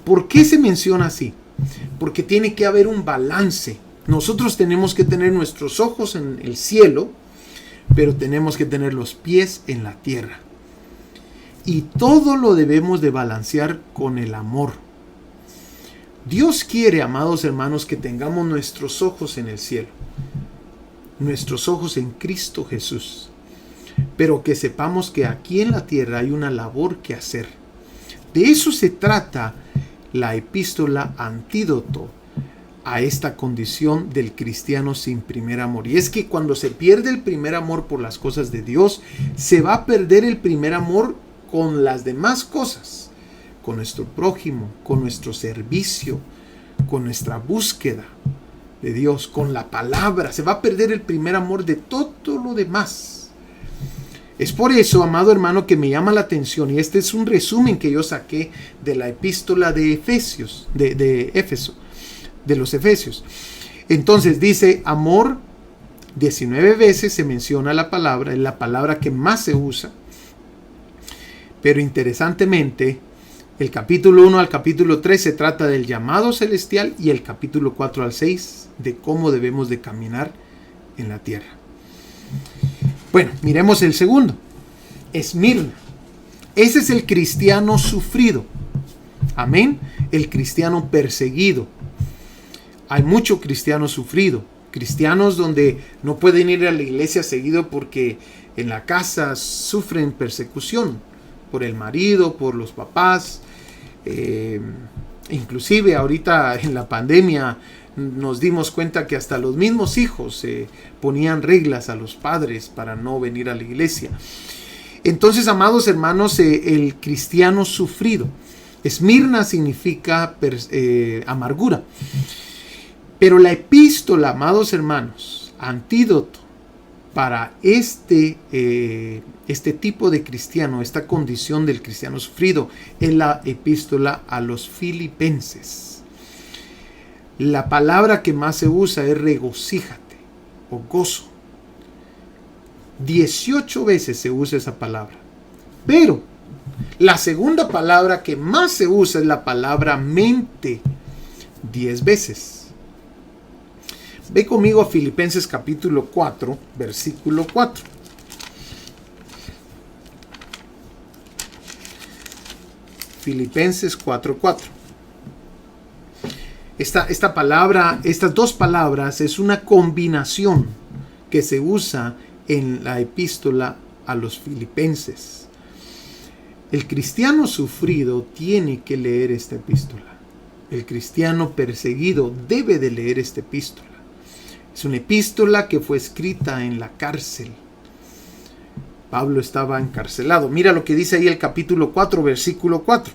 ¿Por qué se menciona así? Porque tiene que haber un balance. Nosotros tenemos que tener nuestros ojos en el cielo, pero tenemos que tener los pies en la tierra. Y todo lo debemos de balancear con el amor. Dios quiere, amados hermanos, que tengamos nuestros ojos en el cielo. nuestros ojos en Cristo Jesús, pero que sepamos que aquí en la tierra hay una labor que hacer. De eso se trata la epístola antídoto a esta condición del cristiano sin primer amor. Y es que cuando se pierde el primer amor por las cosas de Dios, se va a perder el primer amor con las demás cosas, con nuestro prójimo, con nuestro servicio, con nuestra búsqueda de Dios, con la palabra. Se va a perder el primer amor de todo lo demás. Es por eso, amado hermano, que me llama la atención, y este es un resumen que yo saqué de la epístola de Efesios, de los Efesios. Entonces dice amor, 19 veces se menciona la palabra, es la palabra que más se usa. Pero interesantemente, el capítulo 1 al capítulo 3 se trata del llamado celestial, y el capítulo 4 al 6 de cómo debemos de caminar en la tierra. Bueno, miremos el segundo. Esmirna. Ese es el cristiano sufrido. Amén. El cristiano perseguido. Hay mucho cristiano sufrido. Cristianos donde no pueden ir a la iglesia seguido porque en la casa sufren persecución por el marido, por los papás. Inclusive ahorita en la pandemia nos dimos cuenta que hasta los mismos hijos ponían reglas a los padres para no venir a la iglesia. Entonces, amados hermanos, el cristiano sufrido. Esmirna significa amargura. Pero la epístola, amados hermanos, antídoto para este tipo de cristiano, esta condición del cristiano sufrido, es la epístola a los Filipenses. La palabra que más se usa es regocíjate o gozo. 18 veces se usa esa palabra. Pero la segunda palabra que más se usa es la palabra mente, 10 veces. Ve conmigo a Filipenses capítulo 4, versículo 4. Filipenses 4:4. Esta palabra, estas dos palabras, es una combinación que se usa en la epístola a los Filipenses. El cristiano sufrido tiene que leer esta epístola. El cristiano perseguido debe de leer esta epístola. Es una epístola que fue escrita en la cárcel. Pablo estaba encarcelado. Mira lo que dice ahí el capítulo 4, versículo 4.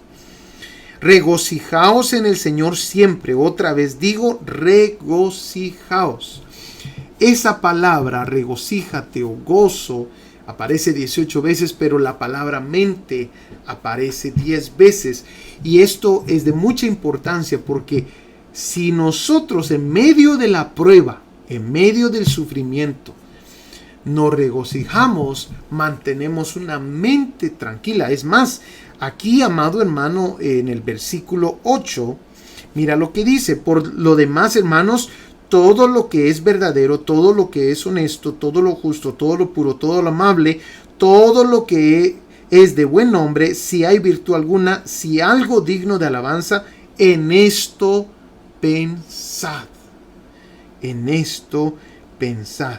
Regocijaos en el Señor siempre. Otra vez digo, regocijaos. Esa palabra, regocíjate o gozo, aparece 18 veces, pero la palabra mente aparece 10 veces. Y esto es de mucha importancia porque si nosotros en medio de la prueba, en medio del sufrimiento, nos regocijamos, mantenemos una mente tranquila. Es más, aquí, amado hermano, en el versículo 8, mira lo que dice: por lo demás, hermanos, todo lo que es verdadero, todo lo que es honesto, todo lo justo, todo lo puro, todo lo amable, todo lo que es de buen nombre, si hay virtud alguna, si algo digno de alabanza, en esto pensad. En esto pensad.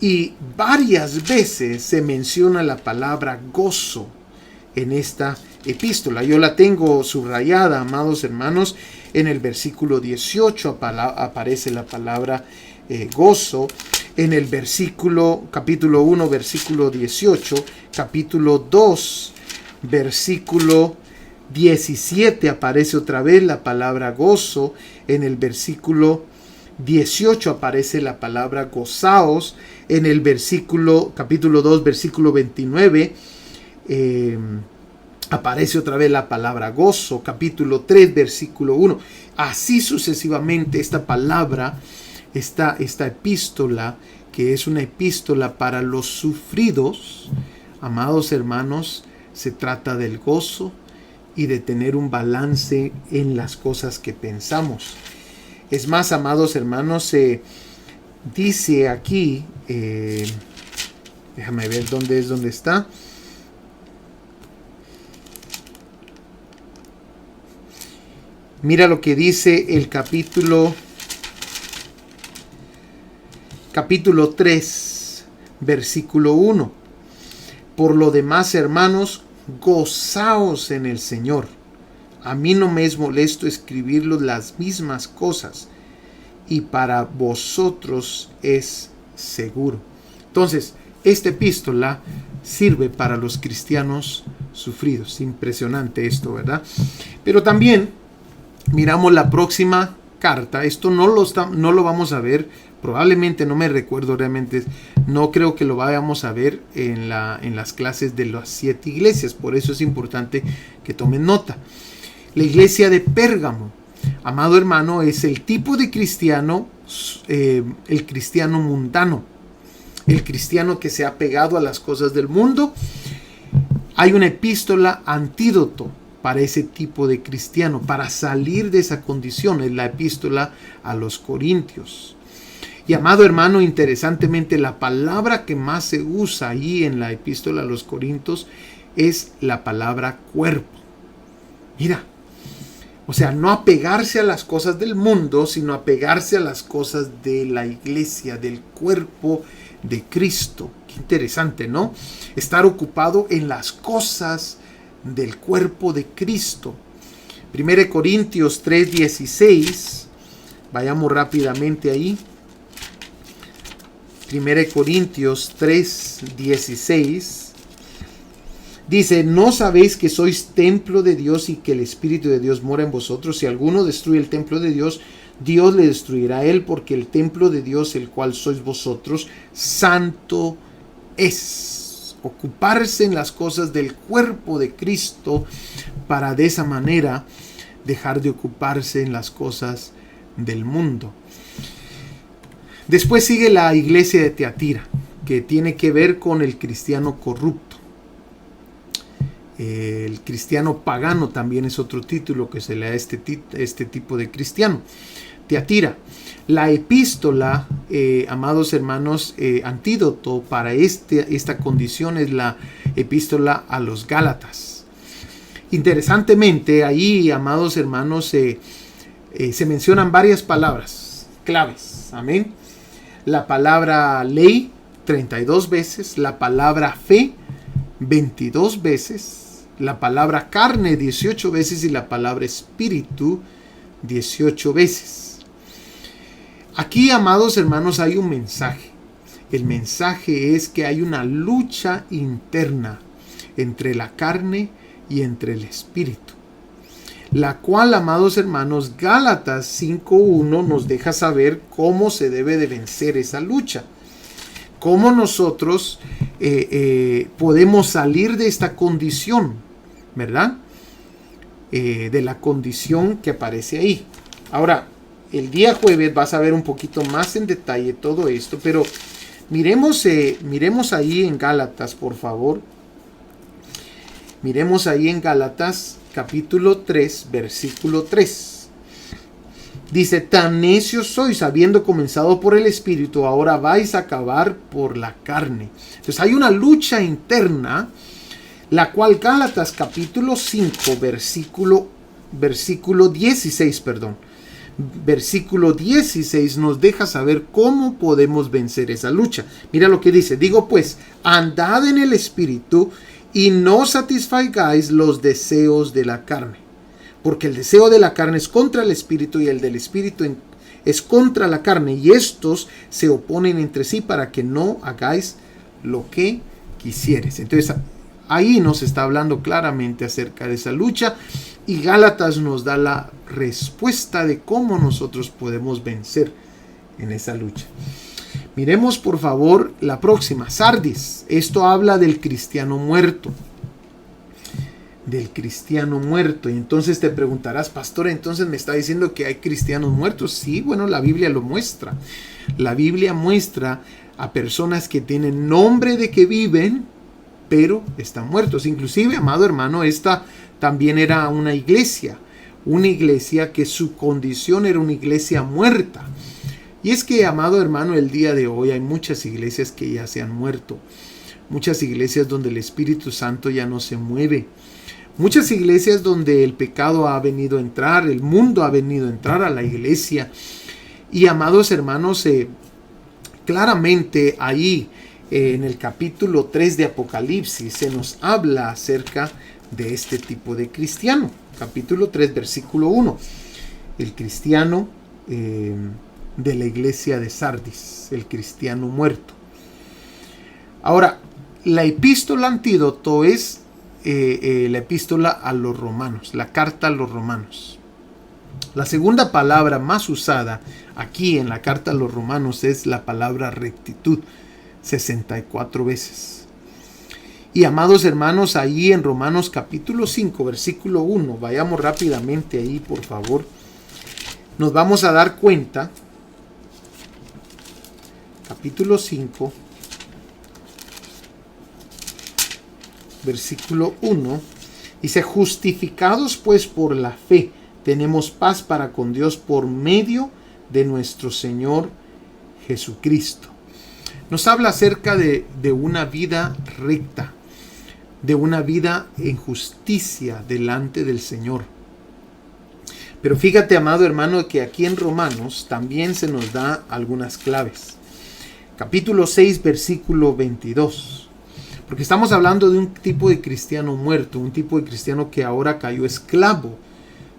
Y varias veces se menciona la palabra gozo en esta epístola. Yo la tengo subrayada, amados hermanos. En el versículo 18 aparece la palabra gozo. En el capítulo 1, versículo 18, capítulo 2, versículo 17 aparece otra vez la palabra gozo. En el versículo 18 aparece la palabra gozaos. En el capítulo 2, versículo 29, aparece otra vez la palabra gozo. Capítulo 3, versículo 1. Así sucesivamente esta palabra, esta epístola, que es una epístola para los sufridos, amados hermanos, se trata del gozo y de tener un balance en las cosas que pensamos. Es más, amados hermanos, dice aquí, déjame ver dónde está. Mira lo que dice el capítulo capítulo 3, versículo 1. Por lo demás, hermanos, gozaos en el Señor. A mí no me es molesto escribirlos las mismas cosas, y para vosotros es seguro. Entonces, esta epístola sirve para los cristianos sufridos. Impresionante esto, ¿verdad? Pero también miramos la próxima carta. Esto no lo vamos a ver. Probablemente, no me recuerdo realmente, no creo que lo vayamos a ver en las clases de las 7 iglesias. Por eso es importante que tomen nota. La iglesia de Pérgamo, amado hermano, es el tipo de cristiano, el cristiano mundano, el cristiano que se ha pegado a las cosas del mundo. Hay una epístola antídoto para ese tipo de cristiano, para salir de esa condición. Es la epístola a los Corintios. Y amado hermano, interesantemente, la palabra que más se usa ahí en la epístola a los Corintios es la palabra cuerpo. Mira, o sea, no apegarse a las cosas del mundo, sino apegarse a las cosas de la iglesia, del cuerpo de Cristo. Qué interesante, ¿no? Estar ocupado en las cosas del cuerpo de Cristo. 1 Corintios 3:16. Vayamos rápidamente ahí. 1 Corintios 3:16. Dice, ¿no sabéis que sois templo de Dios y que el Espíritu de Dios mora en vosotros? Si alguno destruye el templo de Dios, Dios le destruirá a él, porque el templo de Dios, el cual sois vosotros, santo es. Ocuparse en las cosas del cuerpo de Cristo para de esa manera dejar de ocuparse en las cosas del mundo. Después sigue la iglesia de Tiatira, que tiene que ver con el cristiano corrupto. El cristiano pagano también es otro título que se le da a este tipo de cristiano. Tiatira. La epístola, amados hermanos, antídoto para esta condición es la epístola a los Gálatas. Interesantemente, ahí, amados hermanos, se mencionan varias palabras claves. Amén. La palabra ley, 32 veces. La palabra fe, 22 veces. La palabra carne, 18 veces. Y la palabra espíritu, 18 veces. Aquí, amados hermanos, hay un mensaje. El mensaje es que hay una lucha interna entre la carne y entre el espíritu, la cual, amados hermanos, Gálatas 5:1 nos deja saber cómo se debe de vencer esa lucha. Cómo nosotros podemos salir de esta condición, ¿verdad? De la condición que aparece ahí. Ahora, el día jueves vas a ver un poquito más en detalle todo esto, pero miremos ahí en Gálatas, por favor. Miremos ahí en Gálatas capítulo 3, versículo 3. Dice, tan necios sois, habiendo comenzado por el Espíritu, ahora vais a acabar por la carne. Entonces hay una lucha interna, la cual Gálatas capítulo 5, versículo 16, Versículo 16 nos deja saber cómo podemos vencer esa lucha. Mira lo que dice, digo pues, andad en el Espíritu y no satisfagáis los deseos de la carne. Porque el deseo de la carne es contra el Espíritu y el del Espíritu es contra la carne. Y estos se oponen entre sí para que no hagáis lo que quisieres. Entonces ahí nos está hablando claramente acerca de esa lucha. Y Gálatas nos da la respuesta de cómo nosotros podemos vencer en esa lucha. Miremos por favor la próxima, Sardis. Esto habla del cristiano muerto. Del cristiano muerto. Y entonces te preguntarás, pastor, entonces me está diciendo que hay cristianos muertos. Sí, bueno, la Biblia lo muestra. La Biblia muestra a personas que tienen nombre de que viven, pero están muertos. Inclusive, amado hermano, esta también era una iglesia que su condición era una iglesia muerta. Y es que, amado hermano, el día de hoy hay muchas iglesias que ya se han muerto. Muchas iglesias donde el Espíritu Santo ya no se mueve. Muchas iglesias donde el pecado ha venido a entrar, el mundo ha venido a entrar a la iglesia. Y, amados hermanos, claramente ahí en el capítulo 3 de Apocalipsis se nos habla acerca de este tipo de cristiano. Capítulo 3, versículo 1. El cristiano de la iglesia de Sardis, el cristiano muerto. Ahora, la epístola antídoto es la epístola a los romanos, la carta a los romanos. La segunda palabra más usada aquí en la carta a los romanos es la palabra rectitud, 64 veces. Y amados hermanos, ahí en Romanos capítulo 5, versículo 1, vayamos rápidamente ahí, por favor. Nos vamos a dar cuenta, capítulo 5, versículo 1, dice: justificados pues por la fe, tenemos paz para con Dios por medio de nuestro Señor Jesucristo. Nos habla acerca de una vida recta, de una vida en justicia delante del Señor. Pero fíjate, amado hermano, que aquí en Romanos también se nos da algunas claves. Capítulo 6, versículo 22. Porque estamos hablando de un tipo de cristiano muerto, un tipo de cristiano que ahora cayó esclavo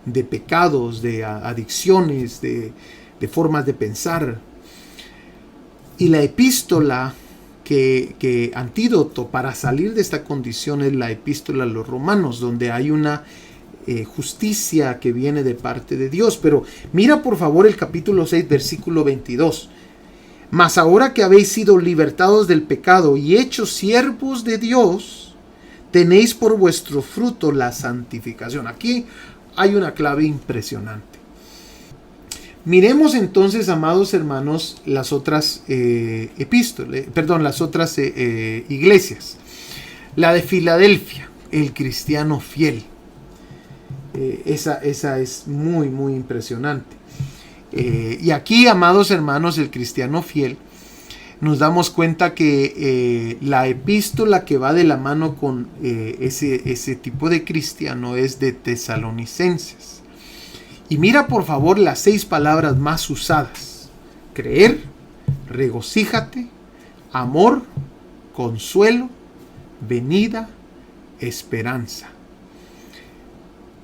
de pecados, de adicciones, de formas de pensar. Y la epístola que antídoto para salir de esta condición es la epístola a los romanos, donde hay una justicia que viene de parte de Dios. Pero mira por favor el capítulo 6, versículo 22. Mas ahora que habéis sido libertados del pecado y hechos siervos de Dios, tenéis por vuestro fruto la santificación. Aquí hay una clave impresionante. Miremos entonces, amados hermanos, las otras iglesias. La de Filadelfia, el cristiano fiel. Esa es muy, muy impresionante. Y aquí, amados hermanos, el cristiano fiel, nos damos cuenta que la epístola que va de la mano con ese tipo de cristiano es de Tesalonicenses. Y mira por favor las 6 palabras más usadas: creer, regocíjate, amor, consuelo, venida, esperanza.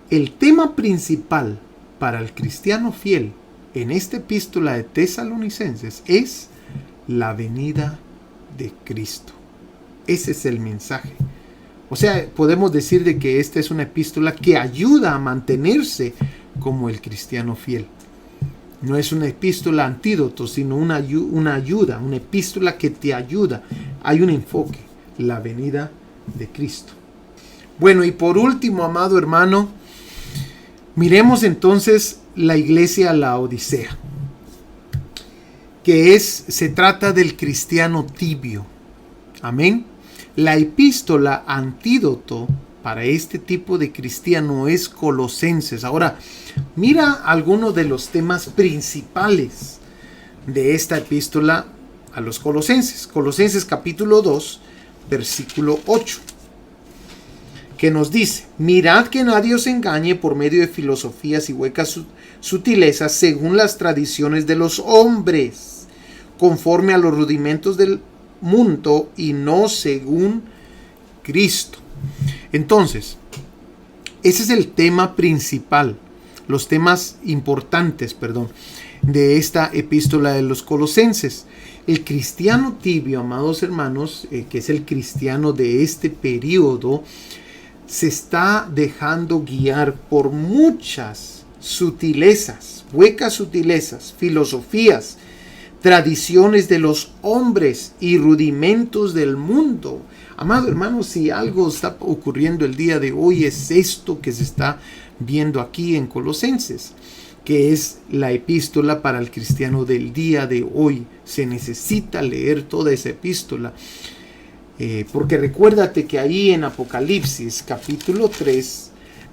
El tema principal para el cristiano fiel en esta epístola de Tesalonicenses es la venida de Cristo. Ese es el mensaje. O sea, podemos decir de que esta es una epístola que ayuda a mantenerse como el cristiano fiel. No es una epístola antídoto, sino una ayuda, una epístola que te ayuda. Hay un enfoque, la venida de Cristo. Bueno, y por último, amado hermano, miremos entonces la iglesia Laodicea, que se trata del cristiano tibio. Amén. La epístola antídoto para este tipo de cristiano es Colosenses. Ahora, mira algunos de los temas principales de esta epístola a los Colosenses. Colosenses capítulo 2, versículo 8. Que nos dice: mirad que nadie os engañe por medio de filosofías y huecas sutilezas según las tradiciones de los hombres, conforme a los rudimentos del mundo y no según Cristo. Entonces, ese es el tema principal, los temas importantes, de esta epístola de los Colosenses. El cristiano tibio, amados hermanos, que es el cristiano de este periodo, se está dejando guiar por muchas sutilezas, huecas sutilezas, filosofías, tradiciones de los hombres y rudimentos del mundo. Amado hermano, si algo está ocurriendo el día de hoy es esto que se está viendo aquí en Colosenses, que es la epístola para el cristiano del día de hoy. Se necesita leer toda esa epístola. Porque recuérdate que ahí en Apocalipsis capítulo 3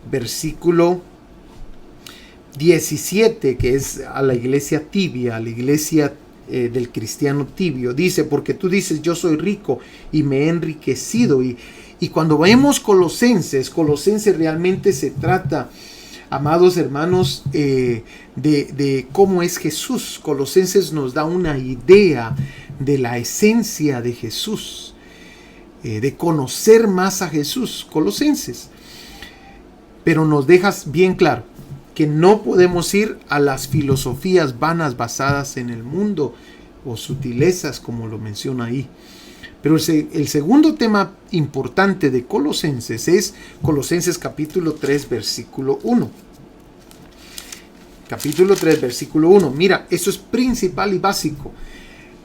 versículo 17, que es a la iglesia tibia, a la iglesia del cristiano tibio, dice: porque tú dices yo soy rico y me he enriquecido. Y cuando vemos Colosenses realmente se trata, amados hermanos, de cómo es Jesús. Colosenses nos da una idea de la esencia de Jesús, de conocer más a Jesús, Colosenses. Pero nos dejas bien claro que no podemos ir a las filosofías vanas basadas en el mundo o sutilezas, como lo menciona ahí. Pero el segundo tema importante de Colosenses es Colosenses capítulo 3, versículo 1. Capítulo 3, versículo 1. Mira, eso es principal y básico.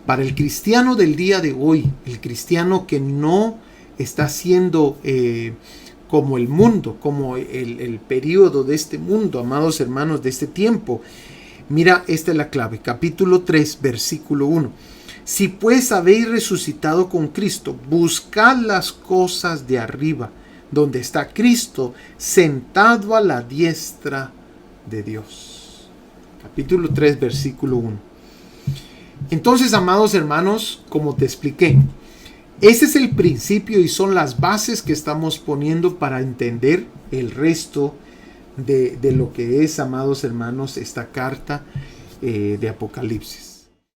Para el cristiano del día de hoy, el cristiano que no está siendo como el mundo, como el periodo de este mundo, amados hermanos, de este tiempo. Mira, esta es la clave. Capítulo 3, versículo 1. Si pues habéis resucitado con Cristo, buscad las cosas de arriba, donde está Cristo, sentado a la diestra de Dios. Capítulo 3, versículo 1. Entonces, amados hermanos, como te expliqué, ese es el principio y son las bases que estamos poniendo para entender el resto de lo que es, amados hermanos, esta carta de Apocalipsis.